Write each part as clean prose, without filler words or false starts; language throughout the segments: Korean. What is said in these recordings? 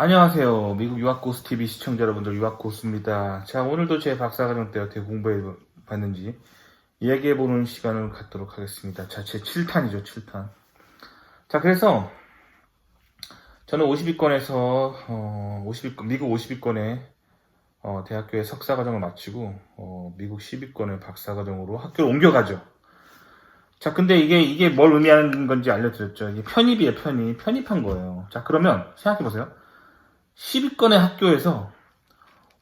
안녕하세요. 미국 유학고수TV 시청자 여러분들, 유학고수입니다. 자, 오늘도 제 박사과정 때 어떻게 공부해봤는지 이야기해보는 시간을 갖도록 하겠습니다. 자, 제 7탄이죠, 7탄. 자, 그래서 저는 50위권에서 미국 50위권에 대학교의 석사과정을 마치고 미국 10위권의 박사과정으로 학교를 옮겨가죠. 자, 근데 이게 뭘 의미하는 건지 알려드렸죠. 이게 편입이에요, 편입한 거예요. 자, 그러면 생각해보세요. 10위권의 학교에서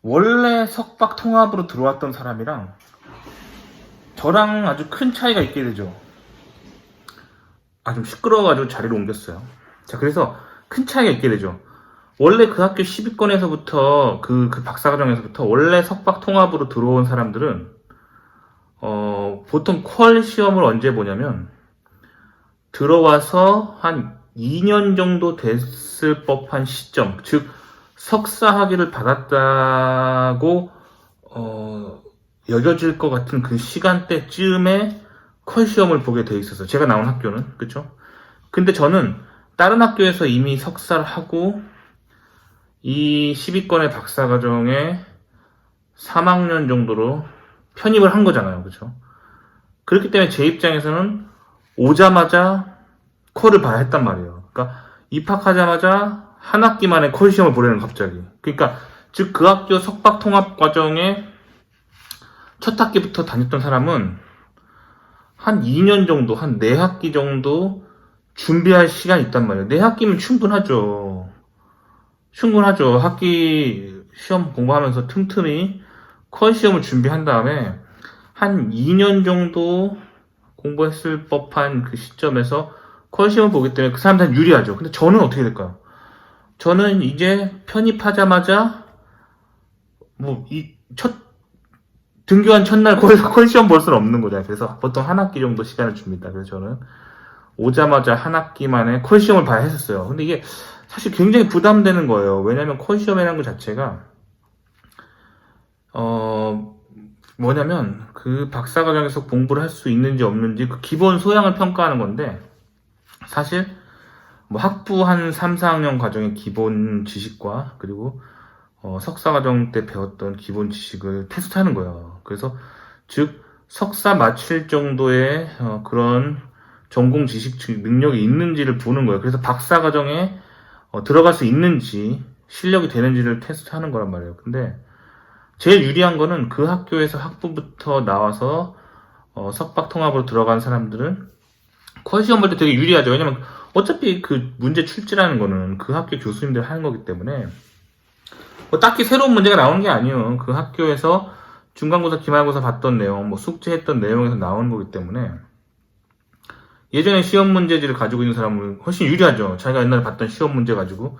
원래 석박 통합으로 들어왔던 사람이랑 저랑 아주 큰 차이가 있게 되죠. 좀 시끄러워가지고 자리를 옮겼어요. 자, 그래서 큰 차이가 있게 되죠. 원래 그 학교 10위권에서부터 그 박사과정에서부터 원래 석박 통합으로 들어온 사람들은 보통 퀄 시험을 언제 보냐면 들어와서 한 2년 정도 됐을 법한 시점, 즉 석사 학위를 받았다고 여겨질 것 같은 그 시간대쯤에 퀄 시험을 보게 돼 있었어요. 제가 나온 학교는, 그쵸? 근데 저는 다른 학교에서 이미 석사를 하고 이 10위권의 박사과정에 3학년 정도로 편입을 한 거잖아요, 그쵸? 그렇기 때문에 제 입장에서는 오자마자 퀄을 봐야 했단 말이에요. 그러니까 입학하자마자 한 학기 만에 퀄 시험을 보려는 갑자기. 그러니까 즉 그 학교 석박 통합 과정에 첫 학기부터 다녔던 사람은 한 2년 정도, 한 4학기 정도 준비할 시간이 있단 말이에요. 4학기면 충분하죠. 학기 시험 공부하면서 틈틈이 퀄 시험을 준비한 다음에 한 2년 정도 공부했을 법한 그 시점에서 퀄 시험을 보기 때문에 그 사람들은 유리하죠. 근데 저는 어떻게 될까요? 저는 이제 편입하자마자 등교한 첫날 퀄 시험 볼 수는 없는 거잖아요. 그래서 보통 한 학기 정도 시간을 줍니다. 그래서 저는 오자마자 한 학기 만에 퀄 시험을 봐야 했었어요. 근데 이게 사실 굉장히 부담되는 거예요. 왜냐면 퀄 시험이라는 것 자체가 뭐냐면 그 박사과정에서 공부를 할 수 있는지 없는지 그 기본 소양을 평가하는 건데, 사실 학부 한 3, 4학년 과정의 기본 지식과 그리고 석사과정 때 배웠던 기본 지식을 테스트하는 거예요. 그래서 즉 석사 마칠 정도의 그런 전공 지식 능력이 있는지를 보는 거예요. 그래서 박사과정에 들어갈 수 있는지 실력이 되는지를 테스트하는 거란 말이에요. 근데 제일 유리한 거는 그 학교에서 학부부터 나와서 석박 통합으로 들어간 사람들은 퀄 시험 볼 때 되게 유리하죠. 왜냐면 어차피 그 문제 출제라는 거는 그 학교 교수님들 하는 거기 때문에 딱히 새로운 문제가 나오는 게 아니에요. 그 학교에서 중간고사, 기말고사 봤던 내용, 숙제했던 내용에서 나오는 거기 때문에 예전에 시험 문제지를 가지고 있는 사람은 훨씬 유리하죠. 자기가 옛날에 봤던 시험 문제 가지고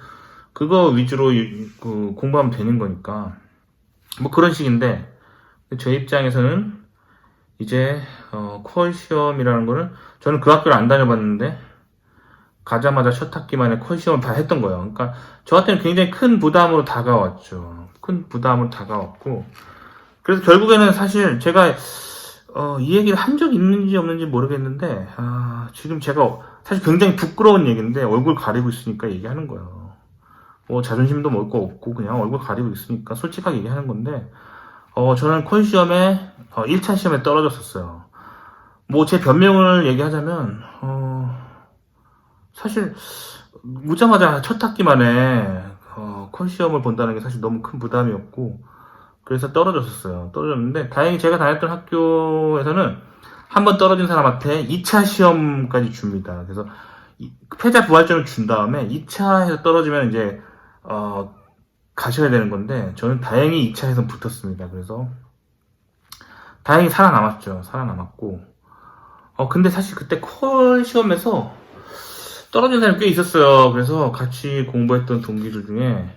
그거 위주로 공부하면 되는 거니까 그런 식인데, 제 입장에서는 이제 퀄 시험이라는 거는 저는 그 학교를 안 다녀봤는데 가자마자 첫 학기 만에 퀄 시험을 다 했던 거예요. 그러니까 저한테는 굉장히 큰 부담으로 다가왔죠. 큰 부담으로 다가왔고, 그래서 결국에는 사실 제가 이 얘기를 한 적이 있는지 없는지 모르겠는데 지금 제가 사실 굉장히 부끄러운 얘기인데 얼굴 가리고 있으니까 얘기하는 거예요. 자존심도 뭐 없고 그냥 얼굴 가리고 있으니까 솔직하게 얘기하는 건데, 저는 퀄 시험에 1차 시험에 떨어졌었어요. 제 변명을 얘기하자면 사실 오자마자 첫 학기 만에 퀄 시험을 본다는 게 사실 너무 큰 부담이었고, 그래서 떨어졌는데 다행히 제가 다녔던 학교에서는 한 번 떨어진 사람한테 2차 시험까지 줍니다. 그래서 패자 부활점을 준 다음에 2차에서 떨어지면 이제 가셔야 되는 건데, 저는 다행히 2차에서 붙었습니다. 그래서 다행히 살아남았고, 근데 사실 그때 퀄 시험에서 떨어진 사람이 꽤 있었어요. 그래서 같이 공부했던 동기들 중에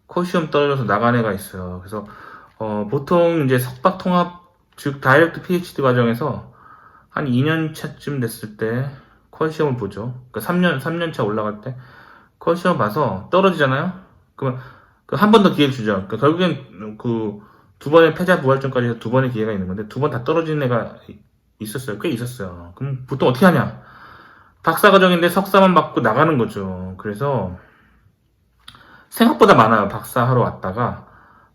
퀄 시험 떨어져서 나간 애가 있어요. 그래서 보통 이제 석박 통합, 즉 다이렉트 PhD 과정에서 한 2년 차쯤 됐을 때 퀄 시험을 보죠. 그러니까 3년 차 올라갈 때 퀄 시험 봐서 떨어지잖아요. 그러면 한 번 더 기회를 주죠. 그러니까 결국엔 두 번의 패자 부활전까지 해서 두 번의 기회가 있는 건데, 두 번 다 떨어진 애가 있었어요. 꽤 있었어요. 그럼 보통 어떻게 하냐? 박사과정인데 석사만 받고 나가는 거죠. 그래서 생각보다 많아요. 박사하러 왔다가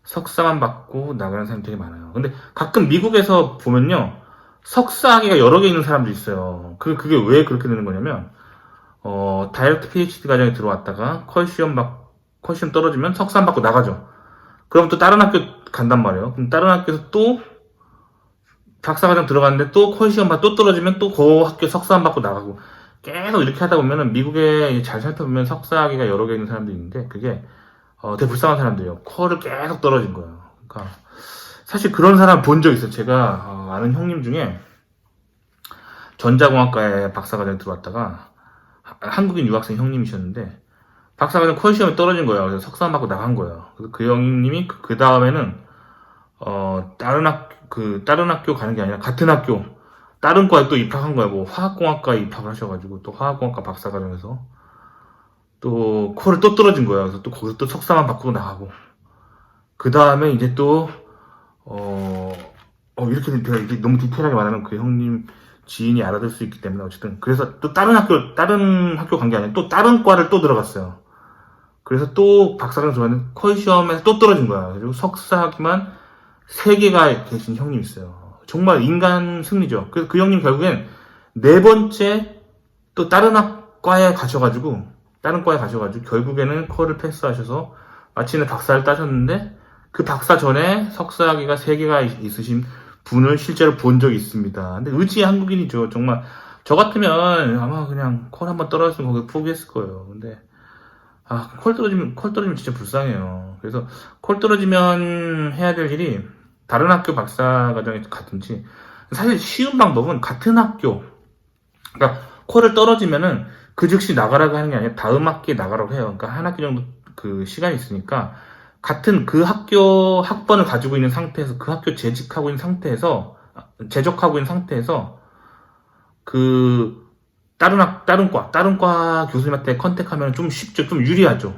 석사만 받고 나가는 사람이 되게 많아요. 근데 가끔 미국에서 보면요. 석사학위가 여러 개 있는 사람도 있어요. 그게 왜 그렇게 되는 거냐면, 다이렉트 PhD 과정에 들어왔다가 컬 시험 떨어지면 석사 안 받고 나가죠. 그럼 또 다른 학교 간단 말이에요. 그럼 다른 학교에서 또 박사과정 들어갔는데 또 컬시험 또 떨어지면 또 그 학교 석사 안 받고 나가고 계속 이렇게 하다 보면은 미국에 잘 살펴보면 석사학위가 여러 개 있는 사람들이 있는데 그게 되게 불쌍한 사람들이에요. 퀄을 계속 떨어진 거예요. 그러니까 사실 그런 사람 본 적 있어요. 제가 아는 형님 중에 전자공학과에 박사과정 들어왔다가 한국인 유학생 형님이셨는데 박사과정 퀄 시험에 떨어진 거예요. 그래서 석사 안 받고 나간 거예요. 그래서 그 형님이 그 다음에는 다른 학교 가는 게 아니라 같은 학교 다른 과에 또 입학한 거예요. 뭐 화학공학과에 입학을 하셔가지고 또 화학공학과 박사과정에서 또 퀄을 또 떨어진 거예요. 그래서 또 거기서 또 석사만 바꾸고 나가고 그 다음에 이제 또 이렇게 너무 디테일하게 말하면 그 형님 지인이 알아들 수 있기 때문에 어쨌든 그래서 또 다른 학교 간 게 아니라 또 다른 과를 또 들어갔어요. 그래서 또 박사과정 들어갔는데 퀄 시험에서 또 떨어진 거야. 그리고 석사학위만 3개가 계신 형님 있어요. 정말 인간 승리죠. 그래서 그 형님 결국엔 4번째 또 다른 과에 가셔가지고 결국에는 퀄을 패스하셔서 마침내 박사를 따셨는데 그 박사 전에 석사학위가 3개가 있으신 분을 실제로 본 적이 있습니다. 근데 의지의 한국인이죠. 정말 저 같으면 아마 그냥 퀄 한번 떨어졌으면 거기 포기했을 거예요. 근데 퀄 떨어지면 진짜 불쌍해요. 그래서 퀄 떨어지면 해야 될 일이 다른 학교 박사과정에 가든지 사실 쉬운 방법은 같은 학교 그러니까 퀄을 떨어지면은 그 즉시 나가라고 하는 게 아니라 다음 학기에 나가라고 해요. 그러니까 한 학기 정도 그 시간이 있으니까 같은 그 학교 학번을 가지고 있는 상태에서 그 학교 재직하고 있는 상태에서 그 다른 과 교수님한테 컨택하면 좀 쉽죠. 좀 유리하죠.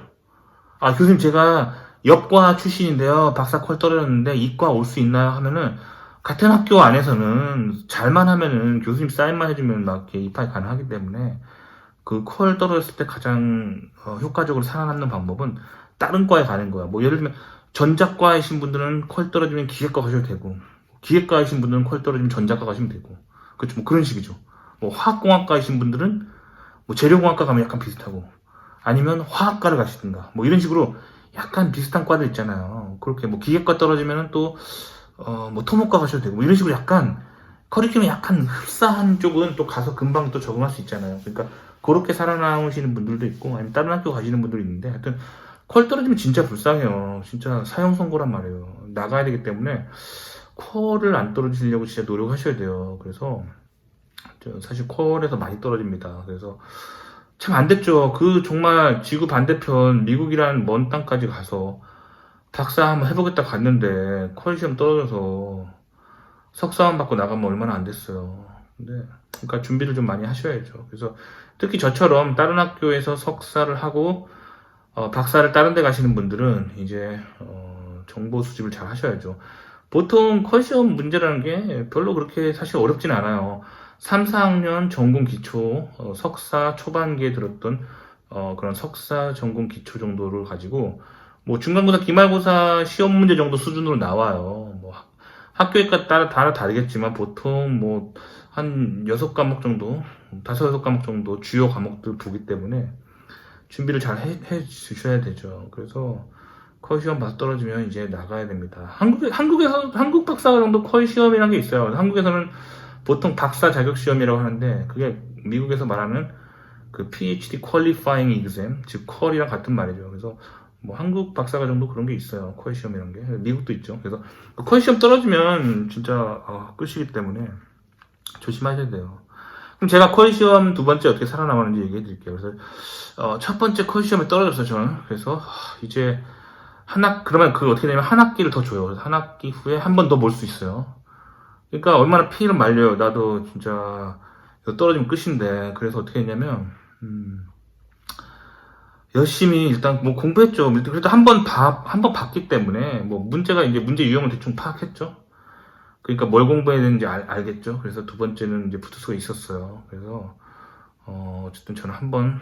교수님 제가 옆과 출신인데요. 박사 퀄 떨어졌는데 이과 올 수 있나요? 하면은 같은 학교 안에서는 잘만 하면은 교수님 사인만 해주면 막 이렇게 입학이 가능하기 때문에 그 퀄 떨어졌을 때 가장 효과적으로 살아남는 방법은 다른 과에 가는 거야. 뭐 예를 들면 전자과이신 분들은 퀄 떨어지면 기계과 가셔도 되고 기계과이신 분들은 퀄 떨어지면 전자과 가시면 되고 그렇죠. 뭐 그런 식이죠. 뭐 화학공학과이신 분들은 뭐 재료공학과 가면 약간 비슷하고 아니면 화학과를 가시든가 뭐 이런 식으로 약간 비슷한 과들 있잖아요. 그렇게 뭐 기계과 떨어지면은 또 뭐 토목과 가셔도 되고 뭐 이런 식으로 약간 커리큘럼이 약간 흡사한 쪽은 또 가서 금방 또 적응할 수 있잖아요. 그러니까 그렇게 살아나오시는 분들도 있고 아니면 다른 학교 가시는 분들이 있는데 하여튼 퀄 떨어지면 진짜 불쌍해요. 진짜 사형 선고란 말이에요. 나가야 되기 때문에 퀄을 안 떨어지려고 진짜 노력하셔야 돼요. 그래서 사실 퀄에서 많이 떨어집니다. 그래서 참 안 됐죠. 그 정말 지구 반대편 미국이란 먼 땅까지 가서 박사 한번 해보겠다 갔는데 퀄 시험 떨어져서 석사만 받고 나가면 얼마나 안 됐어요. 근데 그러니까 준비를 좀 많이 하셔야죠. 그래서 특히 저처럼 다른 학교에서 석사를 하고 박사를 다른 데 가시는 분들은 이제 정보 수집을 잘 하셔야죠. 보통 퀄 시험 문제라는 게 별로 그렇게 사실 어렵진 않아요. 3, 4학년 전공 기초, 석사 초반기에 들었던 그런 석사 전공 기초 정도를 가지고 뭐 중간고사, 기말고사 시험 문제 정도 수준으로 나와요. 뭐 학교에 따라 다르겠지만 보통 뭐 한 6과목 정도, 5, 6과목 정도 주요 과목들 보기 때문에 준비를 잘 해 주셔야 되죠. 그래서 퀄 시험 봐서 떨어지면 이제 나가야 됩니다. 한국 박사 정도 퀄 시험이라는 게 있어요. 한국에서는 보통 박사 자격 시험이라고 하는데 그게 미국에서 말하는 그 PhD Qualifying Exam, 즉 퀄이랑 같은 말이죠. 그래서 뭐 한국 박사가 정도 그런 게 있어요. 퀄 시험이라는 게 미국도 있죠. 그래서 퀄 시험 떨어지면 진짜 끝이기 때문에 조심하셔야 돼요. 그럼 제가 퀄 시험 2번째 어떻게 살아남았는지 얘기해 드릴게요. 그래서 첫 번째 퀄 시험에 떨어졌어요. 저는 그래서 이제 그러면 그 어떻게 되냐면 한 학기를 더 줘요. 그래서 한 학기 후에 한 번 더 볼 수 있어요. 그러니까 얼마나 피를 말려요. 나도 진짜 이거 떨어지면 끝인데. 그래서 어떻게 했냐면 열심히 일단 뭐 공부했죠. 그래도 한 번 봤기 때문에 뭐 문제 유형을 대충 파악했죠. 그러니까 뭘 공부해야 되는지 알겠죠. 그래서 2번째는 이제 붙을 수가 있었어요. 그래서 어쨌든 저는 한 번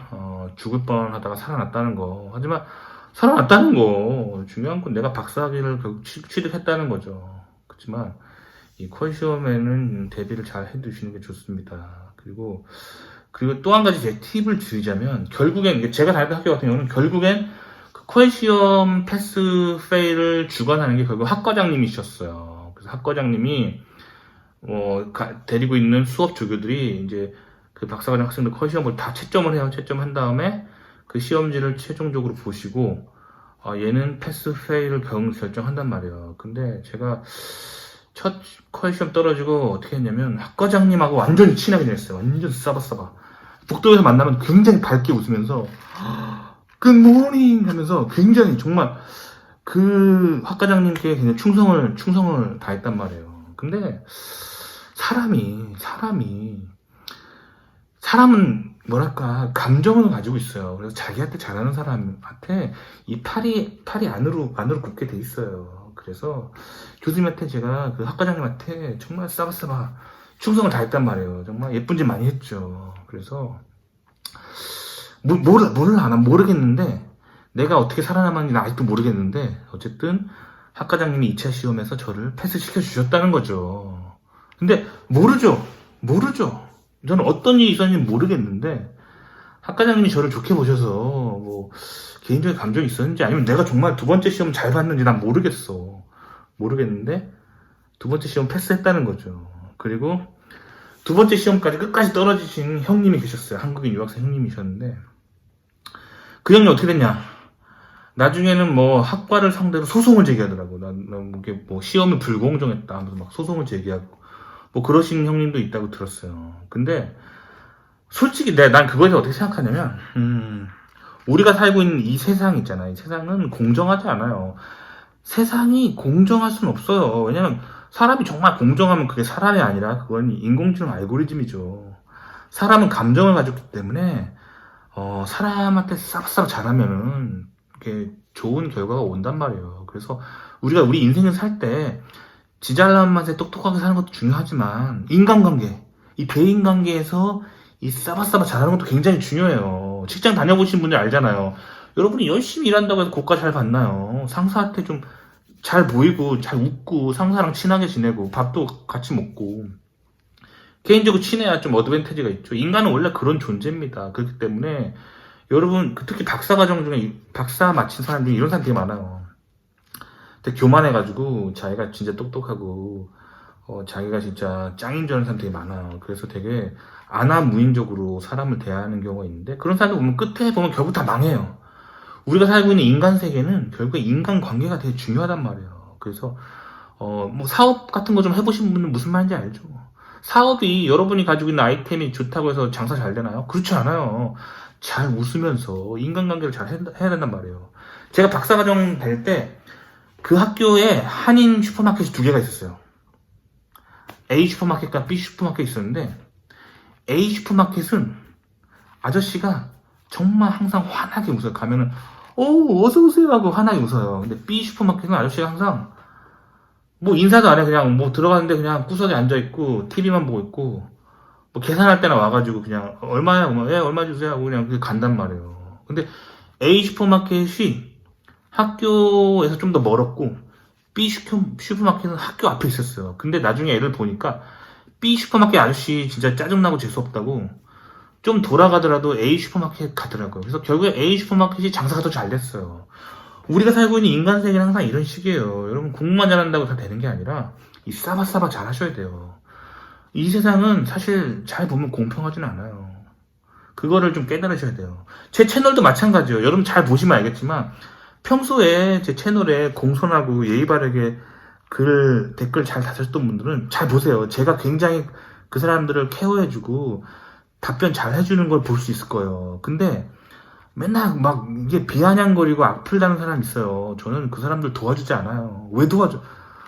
죽을 뻔 하다가 살아났다는 거. 하지만 살아났다는 거. 중요한 건 내가 박사학위를 결국 취득했다는 거죠. 그렇지만 이 퀄 시험에는 대비를 잘 해두시는 게 좋습니다. 그리고 또 한 가지 제 팁을 드리자면, 결국엔 제가 다녔던 학교 같은 경우는 결국엔 그 퀄 시험 패스 페일을 주관하는 게 결국 학과장님이셨어요. 그래서 학과장님이 데리고 있는 수업 조교들이 이제 그 박사과정 학생들 퀄 시험을 다 채점을 해요. 채점한 다음에 그 시험지를 최종적으로 보시고 얘는 패스 페일을 결정한단 말이에요. 근데 제가 첫 퀄 시험 떨어지고 어떻게 했냐면 학과장님하고 완전히 친하게 지냈어요. 완전 싸바싸바. 복도에서 만나면 굉장히 밝게 웃으면서 굿모닝 하면서 굉장히 정말 그 학과장님께 그냥 충성을 다했단 말이에요. 근데 사람은 뭐랄까 감정을 가지고 있어요. 그래서 자기한테 잘하는 사람한테 이 팔이 안으로 굽게 돼 있어요. 그래서 교수님한테 제가 그 학과장님한테 정말 싸바싸바 충성을 다했단 말이에요. 정말 예쁜 짓 많이 했죠. 그래서 모르겠는데 내가 어떻게 살아남았는지 아직도 모르겠는데 어쨌든 학과장님이 2차 시험에서 저를 패스시켜 주셨다는 거죠. 근데 모르죠. 저는 어떤 일이 있었는지 모르겠는데 학과장님이 저를 좋게 보셔서 뭐 개인적인 감정이 있었는지 아니면 내가 정말 두 번째 시험 잘 봤는지 난 모르겠는데 두 번째 시험 패스했다는 거죠. 그리고 두 번째 시험까지 끝까지 떨어지신 형님이 계셨어요. 한국인 유학생 형님이셨는데 그 형님 어떻게 됐냐? 나중에는 뭐 학과를 상대로 소송을 제기하더라고. 이게 뭐 시험이 불공정했다 하면서 막 소송을 제기하고 뭐 그러신 형님도 있다고 들었어요. 근데 솔직히 난 그거에 대해서 어떻게 생각하냐면 우리가 살고 있는 이 세상 있잖아요. 이 세상은 공정하지 않아요. 세상이 공정할 수는 없어요. 왜냐면 사람이 정말 공정하면 그게 사람이 아니라 그건 인공지능 알고리즘이죠. 사람은 감정을 가지고 있기 때문에 사람한테 싹싹 잘하면은 이게 좋은 결과가 온단 말이에요. 그래서 우리가 우리 인생을 살 때 지잘난 맛에 똑똑하게 사는 것도 중요하지만 인간관계, 이 대인관계에서 이 싸바싸바 잘하는 것도 굉장히 중요해요. 직장 다녀보신 분들 알잖아요. 여러분이 열심히 일한다고 해서 고가 잘 받나요? 상사한테 좀 잘 보이고 잘 웃고 상사랑 친하게 지내고 밥도 같이 먹고 개인적으로 친해야 좀 어드밴티지가 있죠. 인간은 원래 그런 존재입니다. 그렇기 때문에 여러분 특히 박사과정 중에 박사 마친 사람 중에 이런 사람 되게 많아요. 되게 교만해가지고 자기가 진짜 똑똑하고 자기가 진짜 짱인 줄 아는 사람 되게 많아요. 그래서 되게 안하무인적으로 사람을 대하는 경우가 있는데 그런 사람들 보면 끝에 보면 결국 다 망해요. 우리가 살고 있는 인간 세계는 결국에 인간관계가 되게 중요하단 말이에요. 그래서 뭐 사업 같은 거 좀 해보신 분은 무슨 말인지 알죠? 사업이 여러분이 가지고 있는 아이템이 좋다고 해서 장사 잘 되나요? 그렇지 않아요. 잘 웃으면서 인간관계를 잘 해야 된단 말이에요. 제가 박사과정 될 때 그 학교에 한인 슈퍼마켓이 2개가 있었어요. A 슈퍼마켓과 B 슈퍼마켓이 있었는데 A 슈퍼마켓은 아저씨가 정말 항상 환하게 웃어요. 가면은 어서오세요 하고 환하게 웃어요. 근데 B 슈퍼마켓은 아저씨가 항상 뭐 인사도 안 해. 그냥 뭐 들어가는데 그냥 구석에 앉아있고 TV만 보고 있고 뭐 계산할 때나 와가지고 그냥 얼마야? 얼마 주세요 하고 그냥 간단 말이에요. 근데 A 슈퍼마켓이 학교에서 좀 더 멀었고 B 슈퍼마켓은 학교 앞에 있었어요. 근데 나중에 애를 보니까 B 슈퍼마켓 아저씨 진짜 짜증나고 재수없다고 좀 돌아가더라도 A 슈퍼마켓 가더라고요. 그래서 결국에 A 슈퍼마켓이 장사가 더 잘 됐어요. 우리가 살고 있는 인간 세계는 항상 이런 식이에요. 여러분 공부만 잘한다고 다 되는 게 아니라 이 싸바싸바 잘 하셔야 돼요. 이 세상은 사실 잘 보면 공평하진 않아요. 그거를 좀 깨달으셔야 돼요. 제 채널도 마찬가지예요. 여러분 잘 보시면 알겠지만 평소에 제 채널에 공손하고 예의 바르게 댓글 잘 다셨던 분들은 잘 보세요. 제가 굉장히 그 사람들을 케어해주고 답변 잘 해주는 걸 볼 수 있을 거예요. 근데 맨날 막 이게 비아냥거리고 악플다는 사람 있어요. 저는 그 사람들 도와주지 않아요. 왜 도와줘?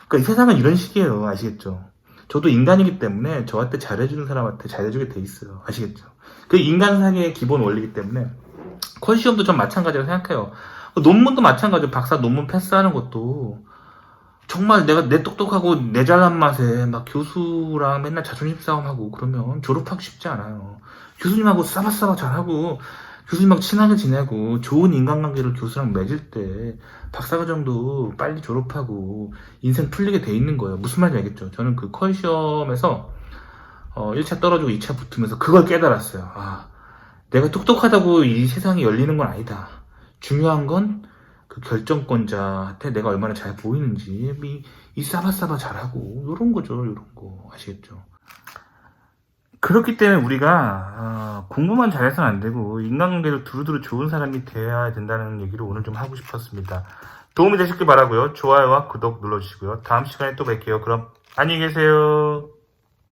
그러니까 이 세상은 이런 식이에요. 아시겠죠? 저도 인간이기 때문에 저한테 잘해주는 사람한테 잘해주게 돼 있어요. 아시겠죠? 그 인간사계의 기본 원리이기 때문에 퀄 시험도 전 마찬가지라고 생각해요. 논문도 마찬가지예요. 박사 논문 패스하는 것도 정말 내가 내 똑똑하고 내 잘난 맛에 막 교수랑 맨날 자존심 싸움하고 그러면 졸업하기 쉽지 않아요. 교수님하고 싸바싸바 잘하고 교수님하고 친하게 지내고 좋은 인간관계를 교수랑 맺을 때 박사과정도 빨리 졸업하고 인생 풀리게 돼 있는 거예요. 무슨 말인지 알겠죠? 저는 그 컷 시험에서 1차 떨어지고 2차 붙으면서 그걸 깨달았어요. 아, 내가 똑똑하다고 이 세상이 열리는 건 아니다. 중요한 건 그 결정권자한테 내가 얼마나 잘 보이는지, 이 싸바싸바 잘하고, 요런 거죠, 요런 거. 아시겠죠? 그렇기 때문에 우리가 공부만 잘해서는 안 되고 인간관계도 두루두루 좋은 사람이 되어야 된다는 얘기를 오늘 좀 하고 싶었습니다. 도움이 되셨길 바라고요. 좋아요와 구독 눌러주시고요. 다음 시간에 또 뵐게요. 그럼 안녕히 계세요.